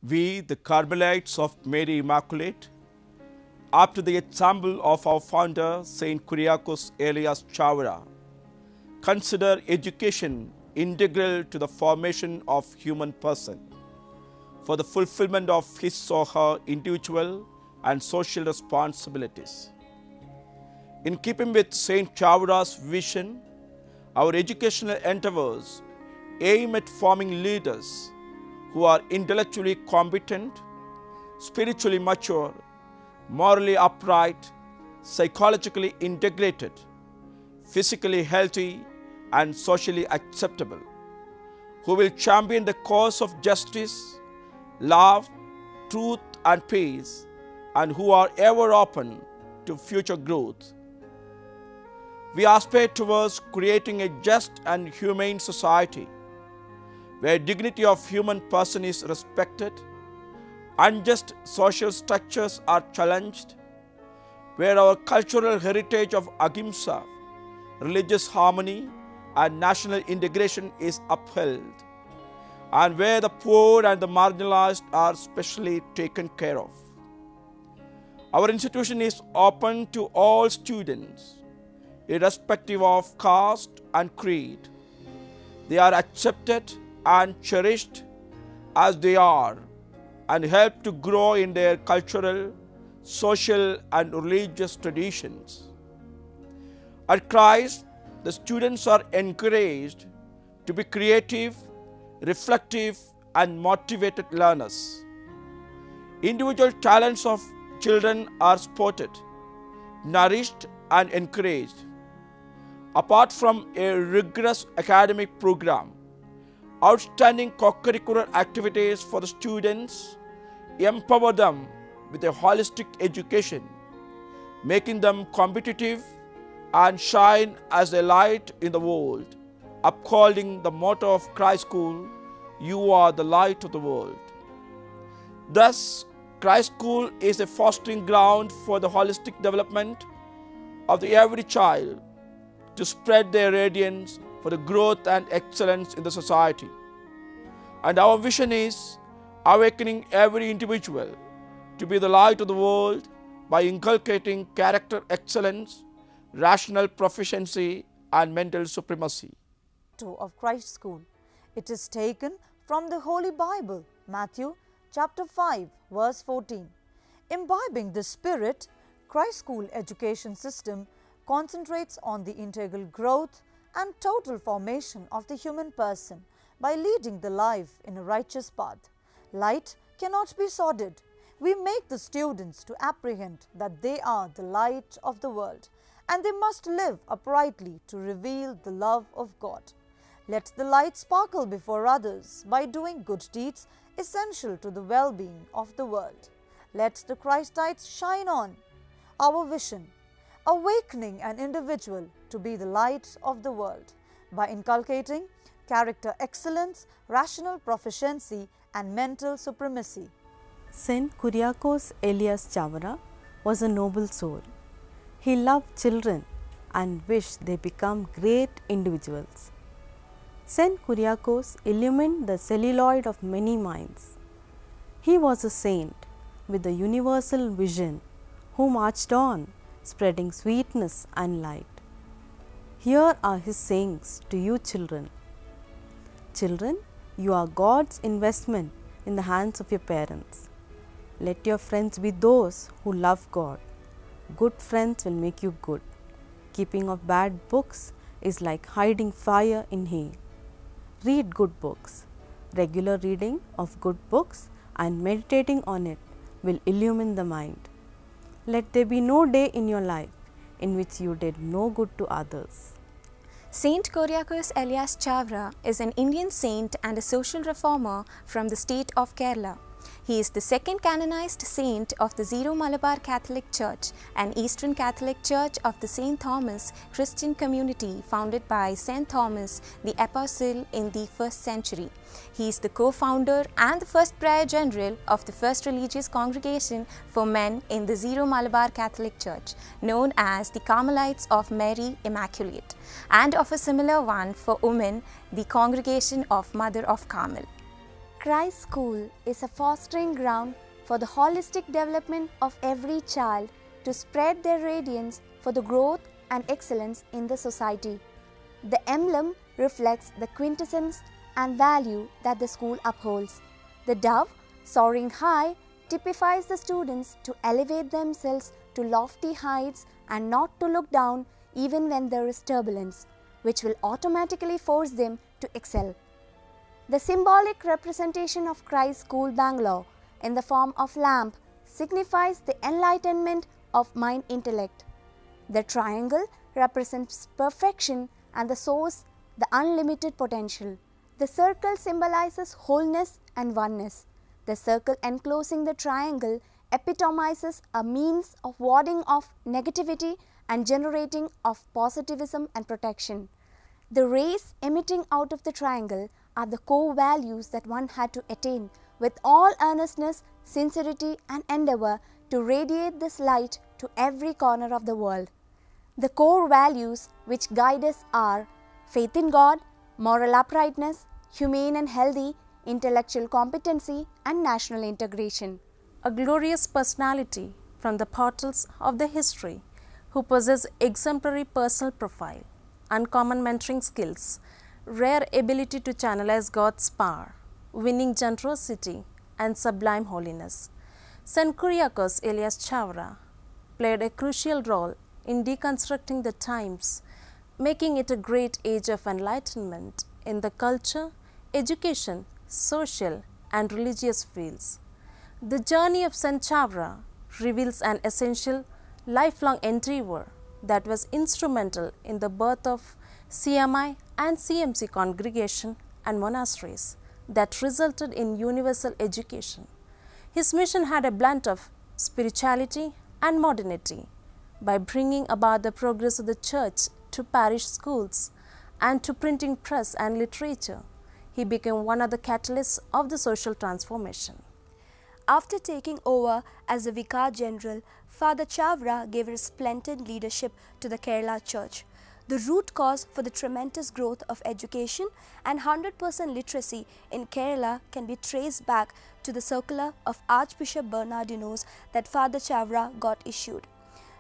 We, the Carmelites of Mary Immaculate, after the example of our founder, Saint Kuriakos Elias Chavara, consider education integral to the formation of human person for the fulfillment of his or her individual and social responsibilities. In keeping with Saint Chavara's vision, our educational endeavors aim at forming leaders who are intellectually competent, spiritually mature, morally upright, psychologically integrated, physically healthy, and socially acceptable, who will champion the cause of justice, love, truth, and peace, and who are ever open to future growth. We aspire towards creating a just and humane society where dignity of human person is respected, unjust social structures are challenged, where our cultural heritage of ahimsa, religious harmony, and national integration is upheld, and where the poor and the marginalized are specially taken care of. Our institution is open to all students, irrespective of caste and creed. They are accepted and cherished as they are and help to grow in their cultural, social, and religious traditions. At Christ, the students are encouraged to be creative, reflective, and motivated learners. Individual talents of children are spotted, nourished, and encouraged. Apart from a rigorous academic program, outstanding co-curricular activities for the students empower them with a holistic education, making them competitive and shine as a light in the world, upholding the motto of Christ School, "You are the light of the world." Thus, Christ School is a fostering ground for the holistic development of every child to spread their radiance for the growth and excellence in the society. And our vision is awakening every individual to be the light of the world by inculcating character excellence, rational proficiency, and mental supremacy. Of Christ School. It is taken from the Holy Bible, Matthew chapter 5, verse 14. Imbibing this spirit, Christ School education system concentrates on the integral growth and total formation of the human person by leading the life in a righteous path. Light cannot be sordid. We make the students to apprehend that they are the light of the world, and they must live uprightly to reveal the love of God. Let the light sparkle before others by doing good deeds essential to the well-being of the world. Let the Christites shine on. Our vision: awakening an individual to be the light of the world by inculcating character excellence, rational proficiency, and mental supremacy. Saint Kuriakos Elias Chavara was a noble soul. He loved children and wished they become great individuals. Saint Kuriakos illumined the celluloid of many minds. He was a saint with a universal vision who marched on, spreading sweetness and light. Here are his sayings to you children. Children, you are God's investment in the hands of your parents. Let your friends be those who love God. Good friends will make you good. Keeping of bad books is like hiding fire in hay. Read good books. Regular reading of good books and meditating on it will illumine the mind. Let there be no day in your life in which you did no good to others. Saint Kuriakos Elias Chavara is an Indian saint and a social reformer from the state of Kerala. He is the second canonized saint of the Zero Malabar Catholic Church, an Eastern Catholic Church of the St. Thomas Christian community founded by St. Thomas the Apostle in the 1st century. He is the co-founder and the first prior general of the first religious congregation for men in the Zero Malabar Catholic Church, known as the Carmelites of Mary Immaculate, and of a similar one for women, the Congregation of Mother of Carmel. Christ School is a fostering ground for the holistic development of every child to spread their radiance for the growth and excellence in the society. The emblem reflects the quintessence and value that the school upholds. The dove, soaring high, typifies the students to elevate themselves to lofty heights and not to look down even when there is turbulence, which will automatically force them to excel. The symbolic representation of Christ School, Bangalore, in the form of lamp, signifies the enlightenment of mind intellect. The triangle represents perfection and the source, the unlimited potential. The circle symbolizes wholeness and oneness. The circle enclosing the triangle epitomizes a means of warding off negativity and generating of positivism and protection. The rays emitting out of the triangle are the core values that one had to attain with all earnestness, sincerity and endeavor to radiate this light to every corner of the world. The core values which guide us are faith in God, moral uprightness, humane and healthy, intellectual competency and national integration. A glorious personality from the portals of the history who possess exemplary personal profile, uncommon mentoring skills, rare ability to channelize God's power, winning generosity and sublime holiness. St. Kuriakose Elias Chavara played a crucial role in deconstructing the times, making it a great age of enlightenment in the culture, education, social and religious fields. The journey of St. Chavara reveals an essential lifelong endeavor that was instrumental in the birth of CMI and CMC congregation and monasteries that resulted in universal education. His mission had a blend of spirituality and modernity by bringing about the progress of the church to parish schools and to printing press and literature. He became one of the catalysts of the social transformation. After taking over as the Vicar General, Father Chavara gave resplendent leadership to the Kerala Church. The root cause for the tremendous growth of education and 100% literacy in Kerala can be traced back to the circular of Archbishop Bernardinos that Father Chavara got issued.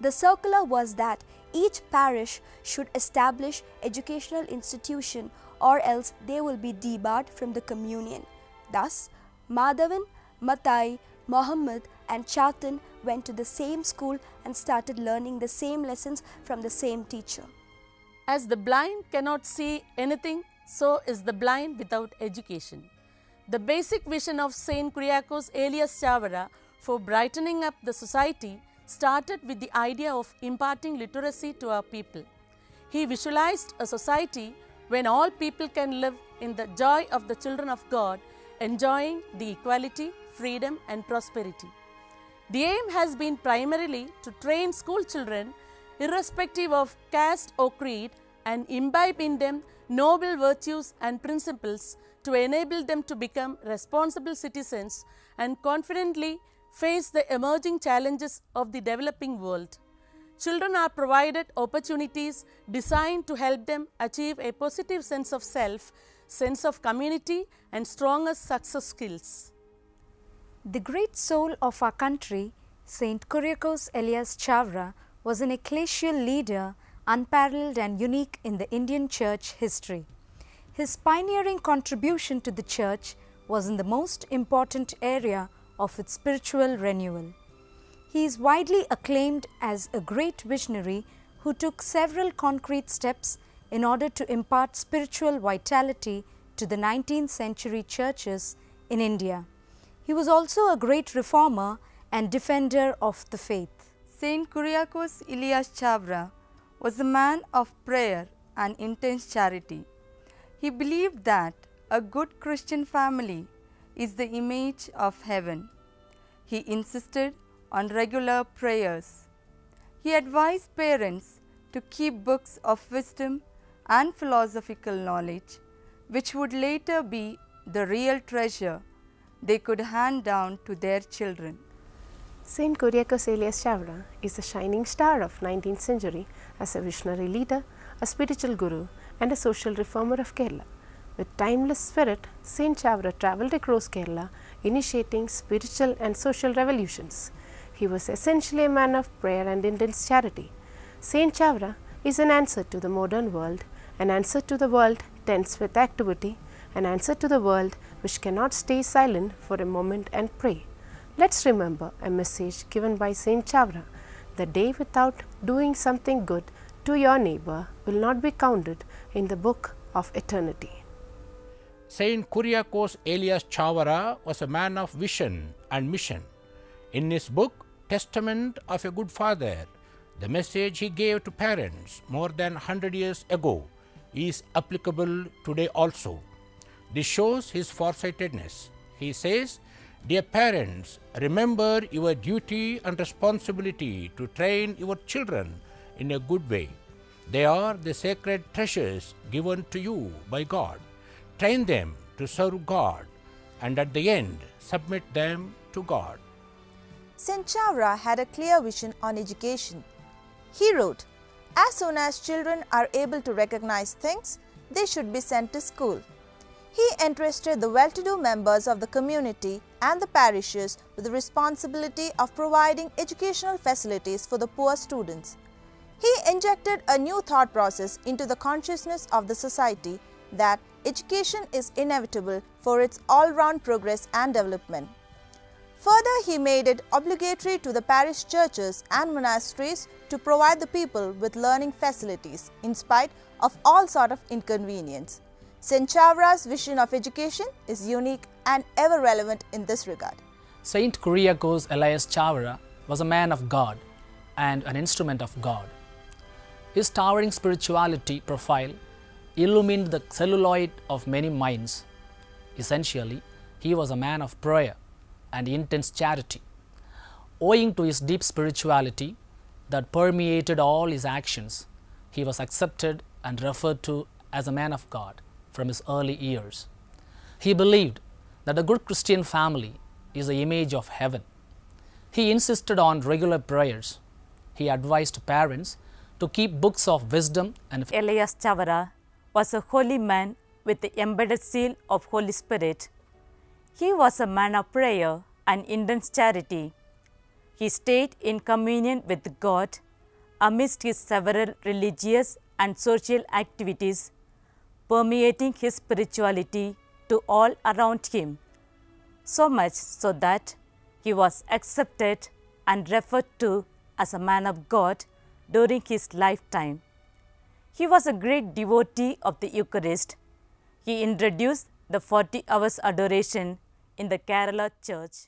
The circular was that each parish should establish educational institution or else they will be debarred from the communion. Thus, Madhavan, Matai, Mohammed and Chatan went to the same school and started learning the same lessons from the same teacher. As the blind cannot see anything, so is the blind without education. The basic vision of St. Kuriakose Elias Chavara for brightening up the society started with the idea of imparting literacy to our people. He visualized a society when all people can live in the joy of the children of God, enjoying the equality, freedom and prosperity. The aim has been primarily to train school children irrespective of caste or creed and imbibe in them noble virtues and principles to enable them to become responsible citizens and confidently face the emerging challenges of the developing world. Children are provided opportunities designed to help them achieve a positive sense of self, sense of community and stronger success skills. The great soul of our country, St. Kuriakose Elias Chavara, was an ecclesial leader unparalleled and unique in the Indian church history. His pioneering contribution to the church was in the most important area of its spiritual renewal. He is widely acclaimed as a great visionary who took several concrete steps in order to impart spiritual vitality to the 19th century churches in India. He was also a great reformer and defender of the faith. St. Kuriakose Elias Chavara was a man of prayer and intense charity. He believed that a good Christian family is the image of heaven. He insisted on regular prayers. He advised parents to keep books of wisdom and philosophical knowledge, which would later be the real treasure they could hand down to their children. St. Kuriakose Elias Chavara is the shining star of 19th century as a visionary leader, a spiritual guru and a social reformer of Kerala. With timeless spirit, Saint Chavra travelled across Kerala, initiating spiritual and social revolutions. He was essentially a man of prayer and intense charity. Saint Chavra is an answer to the modern world, an answer to the world tense with activity, an answer to the world which cannot stay silent for a moment and pray. Let's remember a message given by Saint Chavra: the day without doing something good to your neighbor will not be counted in the book of eternity. Saint Kuriakose Elias Chavara was a man of vision and mission. In his book, Testament of a Good Father, the message he gave to parents more than 100 years ago is applicable today also. This shows his foresightedness. He says, "Dear parents, remember your duty and responsibility to train your children in a good way. They are the sacred treasures given to you by God. Train them to serve God, and at the end, submit them to God." Saint Chavra had a clear vision on education. He wrote, "As soon as children are able to recognize things, they should be sent to school." He entrusted the well-to-do members of the community and the parishes with the responsibility of providing educational facilities for the poor students. He injected a new thought process into the consciousness of the society that education is inevitable for its all-round progress and development. Further, he made it obligatory to the parish churches and monasteries to provide the people with learning facilities in spite of all sort of inconvenience. Saint Chavra's vision of education is unique and ever relevant in this regard. Saint Kuriakose Elias Chavara was a man of God and an instrument of God. His towering spirituality profile illumined the celluloid of many minds. Essentially, he was a man of prayer and intense charity. Owing to his deep spirituality that permeated all his actions, he was accepted and referred to as a man of God from his early years. He believed that a good Christian family is the image of heaven. He insisted on regular prayers. He advised parents to keep books of wisdom and Elias Chavara was a holy man with the embedded seal of Holy Spirit. He was a man of prayer and intense charity. He stayed in communion with God amidst his several religious and social activities, permeating his spirituality to all around him, so much so that he was accepted and referred to as a man of God during his lifetime. He was a great devotee of the Eucharist. He introduced the 40 hours adoration in the Kerala Church.